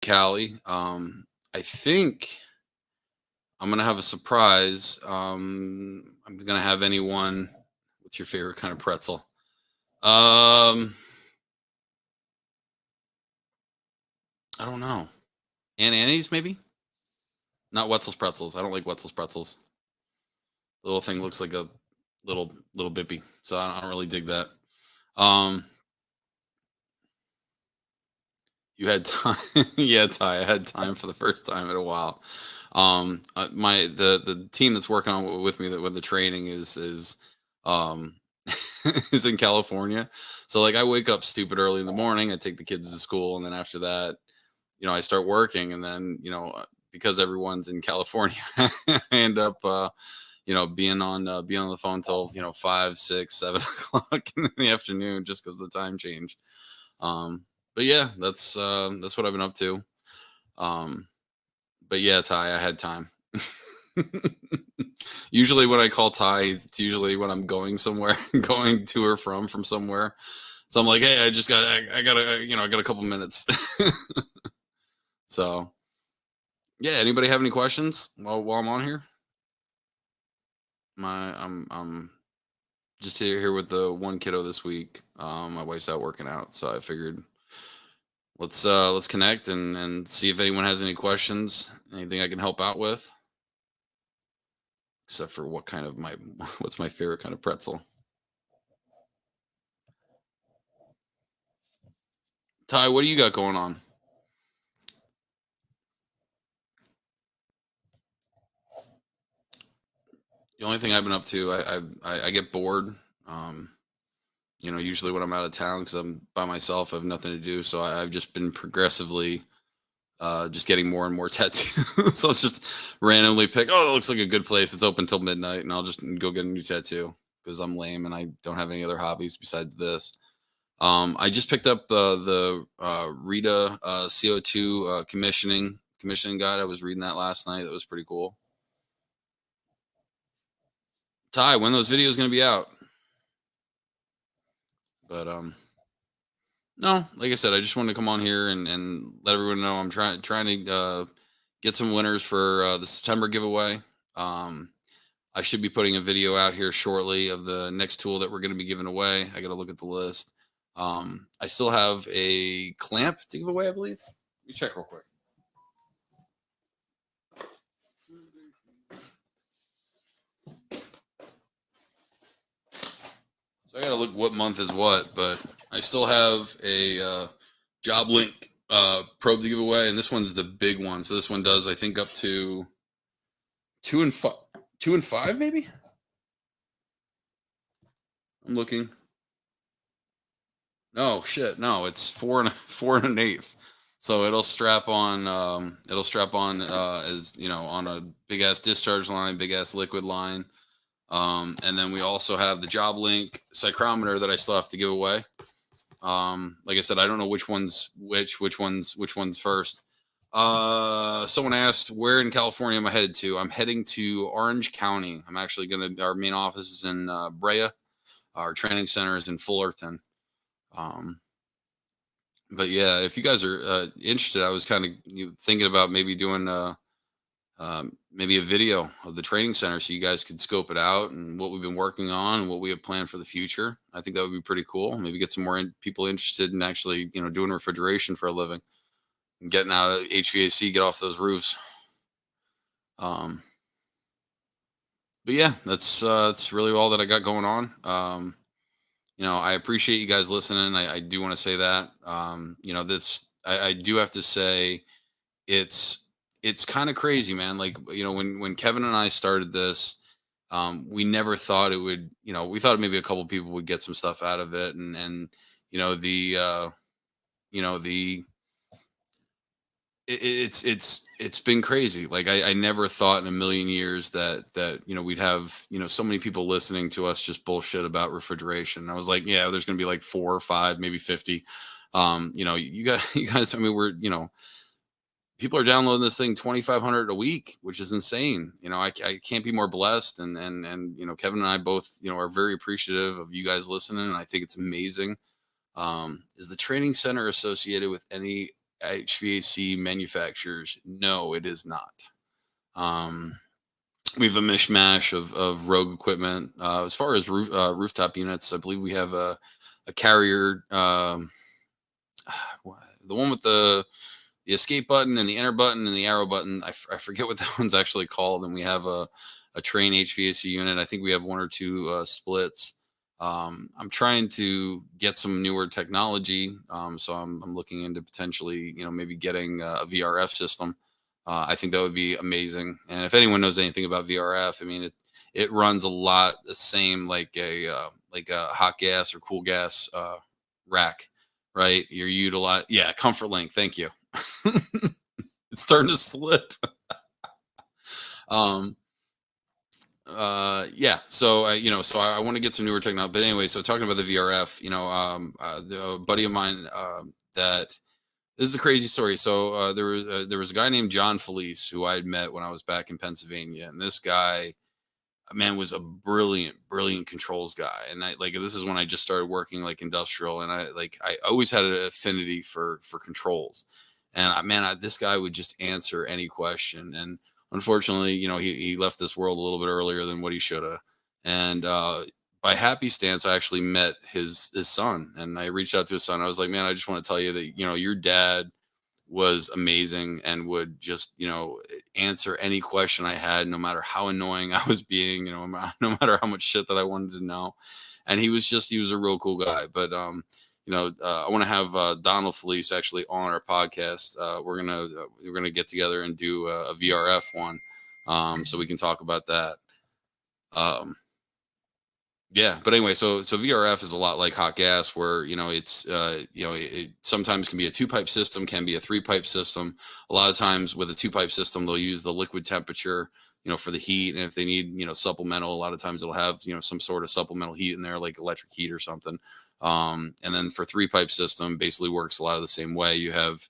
Cali. I think I'm gonna have a surprise. I'm gonna have anyone. What's your favorite kind of pretzel? Um, I don't know. Aunt Annie's maybe. Not Wetzel's pretzels. I don't like Wetzel's pretzels. The little thing looks like a little bippy, so I don't really dig that. Um, you had time, yeah, Ty. I had time for the first time in a while. My the team that's working on with me that with the training is um is in California. So like I wake up stupid early in the morning. I take the kids to school, and then after that, I start working, and then because everyone's in California, I end up being on the phone till 5, 6, 7 o'clock in the afternoon just because of the time change. But yeah, that's what I've been up to. Um, but yeah, Ty, I had time. Usually when I call Ty, it's usually when I'm going somewhere, going to or from somewhere. So I'm like, hey, I got I got a couple minutes. So yeah, anybody have any questions while I'm on here? I'm just here with the one kiddo this week. My wife's out working out, so I figured let's connect and see if anyone has any questions, anything I can help out with, except for what kind of my what's my favorite kind of pretzel. Ty, what do you got going on? The only thing I've been up to, I get bored. Um, usually when I'm out of town because I'm by myself, I have nothing to do. So I've just been progressively just getting more and more tattoos. So I'll just randomly pick. Oh, it looks like a good place. It's open till midnight, and I'll just go get a new tattoo because I'm lame and I don't have any other hobbies besides this. I just picked up the Rita CO2 commissioning guide. I was reading that last night. That was pretty cool. Ty, when those videos going to be out? But no, like I said, I just wanted to come on here and let everyone know I'm trying to get some winners for the September giveaway. Um, I should be putting a video out here shortly of the next tool that we're going to be giving away. I got to look at the list. I still have a clamp to give away, I believe. Let me check real quick. So I got to look what month is what, but I still have a job link probe to give away, and this one's the big one. So this one does, I think, up to 2 and 5, 2 and 5, maybe. I'm looking. No shit, no, it's four and four and an eighth. So it'll strap on as on a big ass discharge line, big ass liquid line. And then we also have the job link psychrometer that I still have to give away. Like I said, I don't know which one's first. Someone asked where in California am I headed to? I'm heading to Orange County. I'm actually our main office is in Brea. Our training center is in Fullerton. Um, but yeah, if you guys are interested, I was kind of thinking about maybe doing maybe a video of the training center so you guys could scope it out and what we've been working on and what we have planned for the future. I think that would be pretty cool. Maybe get some more people interested in actually doing refrigeration for a living and getting out of HVAC, get off those roofs. Um, but yeah, that's really all that I got going on. I appreciate you guys listening. I do want to say that. This I do have to say it's it's kind of crazy, man. Like when Kevin and I started this, we never thought it would. We thought maybe a couple people would get some stuff out of it, and the it's been crazy. Like I never thought in a million years that we'd have so many people listening to us just bullshit about refrigeration. I was like, yeah, there's gonna be like 4 or 5, maybe 50. You guys. I mean, people are downloading this thing 2,500 a week, which is insane. I can't be more blessed, and Kevin and I both are very appreciative of you guys listening, and I think it's amazing. Is the training center associated with any HVAC manufacturers. No, it is not. Um, we have a mishmash of rogue equipment. As far as rooftop units, I believe we have a carrier, the one with the escape button and the enter button and the arrow button. I forget what that one's actually called. And we have a train HVAC unit. I think we have one or two splits. I'm trying to get some newer technology. So I'm looking into potentially, maybe getting a VRF system. I think that would be amazing. And if anyone knows anything about VRF, I mean, it runs a lot the same like a hot gas or cool gas rack, right? You're utilize, yeah, Comfort Link. Thank you. It's starting to slip. um yeah, so I want to get some newer technology, but anyway, so talking about the VRF, a buddy of mine, that this is a crazy story. So there was a guy named John Felice who I had met when I was back in Pennsylvania, and this guy, man, was a brilliant controls guy. And I like, this is when I just started working like industrial, and I always had an affinity for controls. And this guy would just answer any question. And unfortunately, he left this world a little bit earlier than what he should have. And by happy stance, I actually met his son, and I reached out to his son. I was like, man, I just want to tell you that your dad was amazing and would just answer any question I had, no matter how annoying I was being, no matter how much shit that I wanted to know. And he was a real cool guy. But I want to have Donald Felice actually on our podcast. We're gonna get together and do a VRF one, so we can talk about that. um yeah, but anyway, so VRF is a lot like hot gas, where it's it sometimes can be a two pipe system, can be a three pipe system. A lot of times with a two pipe system, they'll use the liquid temperature, for the heat, and if they need supplemental, a lot of times it'll have some sort of supplemental heat in there, like electric heat or something. And then for three pipe system, basically works a lot of the same way. You have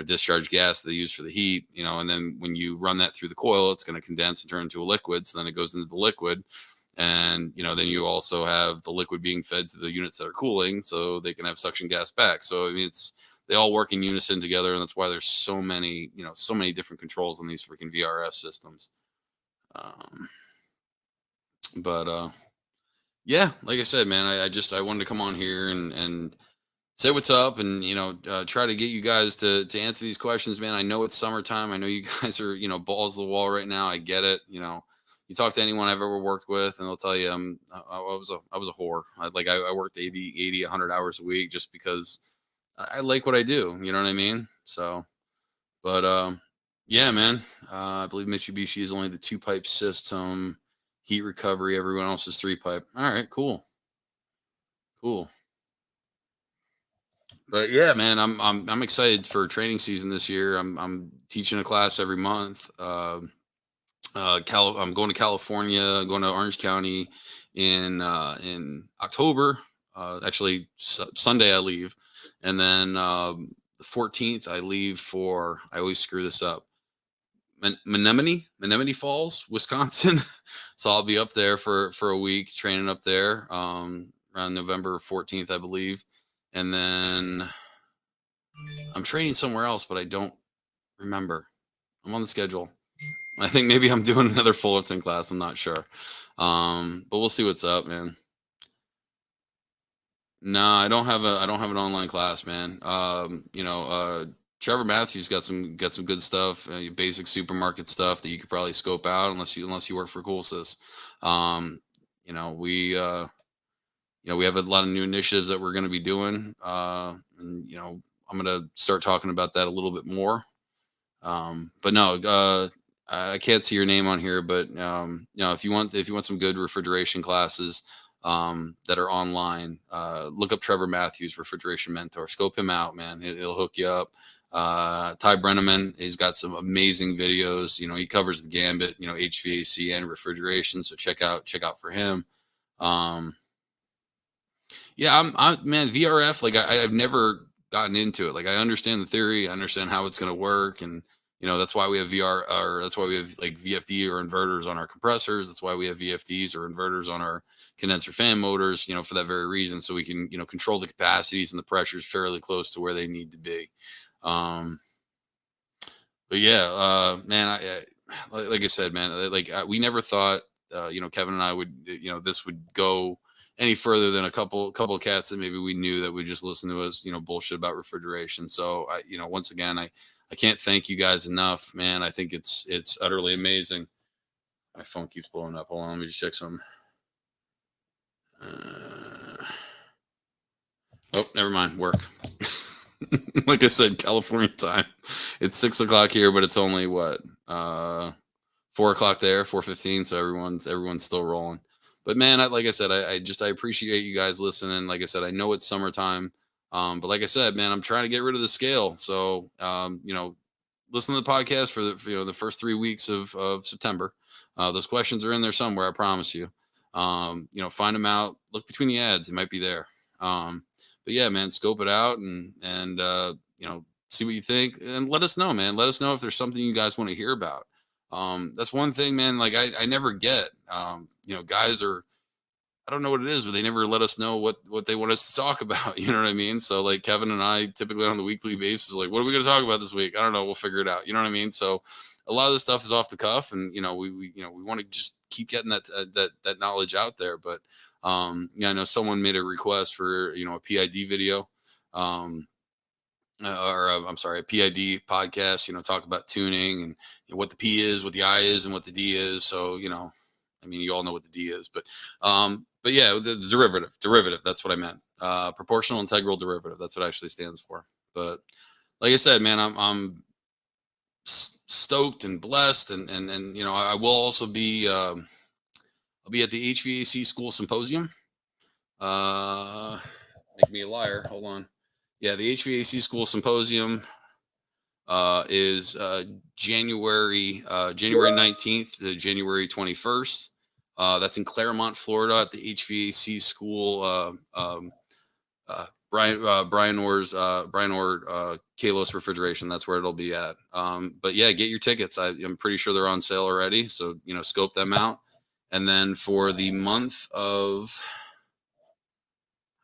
discharge gas that they use for the heat, and then when you run that through the coil, it's going to condense and turn into a liquid. So then it goes into the liquid, and then you also have the liquid being fed to the units that are cooling, so they can have suction gas back. So I mean, they all work in unison together, and that's why there's so many different controls on these freaking VRF systems. um but yeah, like I said, man, I wanted to come on here and say what's up, and try to get you guys to answer these questions, man. I know it's summertime. I know you guys are balls to the wall right now. I get it. You talk to anyone I've ever worked with, and they'll tell you I was a whore. I worked 100 hours a week just because I like what I do. You know what I mean? So, but yeah, man. I believe Mitsubishi is only the two pipe system, heat recovery. Everyone else is three pipe. All right, cool. But yeah, man, I'm excited for training season this year. I'm teaching a class every month. I'm going to California, going to Orange County in October. Actually, Sunday I leave, and then the 14th I leave for. I always screw this up. Menominee Falls, Wisconsin. So I'll be up there for a week training up there. Around November 14th, I believe, and then I'm training somewhere else, but I don't remember. I'm on the schedule. I think maybe I'm doing another Fullerton class. I'm not sure. But we'll see what's up, man. No, I don't have an online class, man. Trevor Matthews got some good stuff, basic supermarket stuff that you could probably scope out, unless you work for Coolsys. Um, you know, we uh we have a lot of new initiatives that we're going to be doing. And I'm going to start talking about that a little bit more. But no, I can't see your name on here, but if you want some good refrigeration classes that are online, look up Trevor Matthews, refrigeration mentor. Scope him out, man. He'll hook you up. Ty Brenneman, he's got some amazing videos. He covers the gambit, HVAC and refrigeration. So check out for him. Um, yeah, man, VRF, like I've never gotten into it. Like I understand the theory, I understand how it's going to work, and that's why we have VR, or that's why we have like VFD or inverters on our compressors. That's why we have VFDs or inverters on our condenser fan motors. For that very reason, so we can control the capacities and the pressures fairly close to where they need to be. But yeah, man, like I said, man, like we never thought, Kevin and I would, this would go any further than a couple of cats that maybe we knew that would just listen to us, bullshit about refrigeration. So once again, I can't thank you guys enough, man. I think it's utterly amazing. My phone keeps blowing up. Hold on, let me just check some. Uh, oh, never mind. Work. Like I said, California time. It's 6 o'clock here, but it's only what 4 o'clock there, 4:15. So everyone's still rolling. But man, like I said, I appreciate you guys listening. Like I said, I know it's summertime, but like I said, man, I'm trying to get rid of the scale. So listen to the podcast for the first 3 weeks of September. Those questions are in there somewhere. I promise you. Find them out. Look between the ads; it might be there. But yeah, man, scope it out and see what you think and let us know, man. Let us know if there's something you guys want to hear about. That's one thing, man. Like I never get. Guys are, I don't know what it is, but they never let us know what they want us to talk about. You know what I mean? So like Kevin and I typically on the weekly basis, like, what are we going to talk about this week? I don't know. We'll figure it out. You know what I mean? So a lot of this stuff is off the cuff, and we want to just keep getting that knowledge out there. But I know someone made a request for a PID video. I'm sorry, a PID podcast, talk about tuning and what the P is, what the I is, and what the D is. So, I mean, you all know what the D is, but yeah, the derivative, that's what I meant. Proportional integral derivative. That's what it actually stands for. But like I said, man, I'm stoked and blessed. And I will also be, I'll be at the HVAC school symposium. Make me a liar. Hold on. Yeah, the HVAC school symposium is January 19th to January 21st. That's in Claremont, Florida, at the HVAC school. Brian Orr Kalos Refrigeration. That's where it'll be at. But yeah, get your tickets. I'm pretty sure they're on sale already. So scope them out. And then for the month of,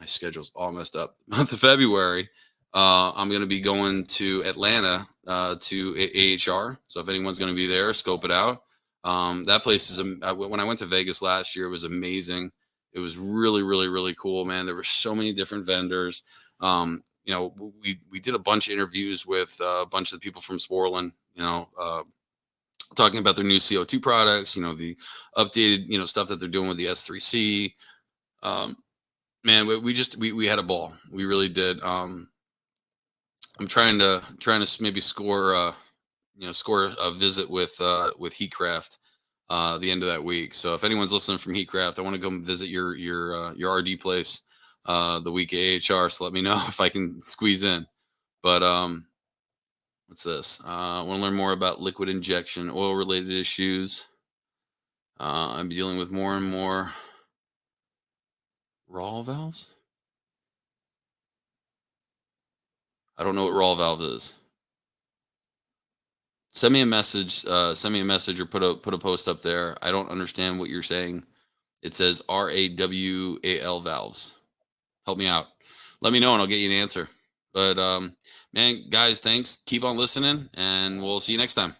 my schedule's all messed up. Month of February, I'm going to be going to Atlanta to AHR. So if anyone's going to be there, scope it out. That place is, when I went to Vegas last year, it was amazing. It was really, really, really cool, man. There were so many different vendors. We did a bunch of interviews with a bunch of the people from Sporlan, talking about their new CO2 products, the updated, stuff that they're doing with the S3C. Man, we had a ball. We really did. I'm trying to maybe score a visit with Heatcraft the end of that week. So if anyone's listening from Heatcraft, I want to go visit your RD place the week of AHR. So let me know if I can squeeze in. But what's this? I want to learn more about liquid injection, oil related issues. I'm dealing with more and more raw valves. I don't know what raw valve is. Send me a message. Send me a message or put a post up there. I don't understand what you're saying. It says RAWAL valves. Help me out. Let me know and I'll get you an answer. But man, guys, thanks. Keep on listening, and we'll see you next time.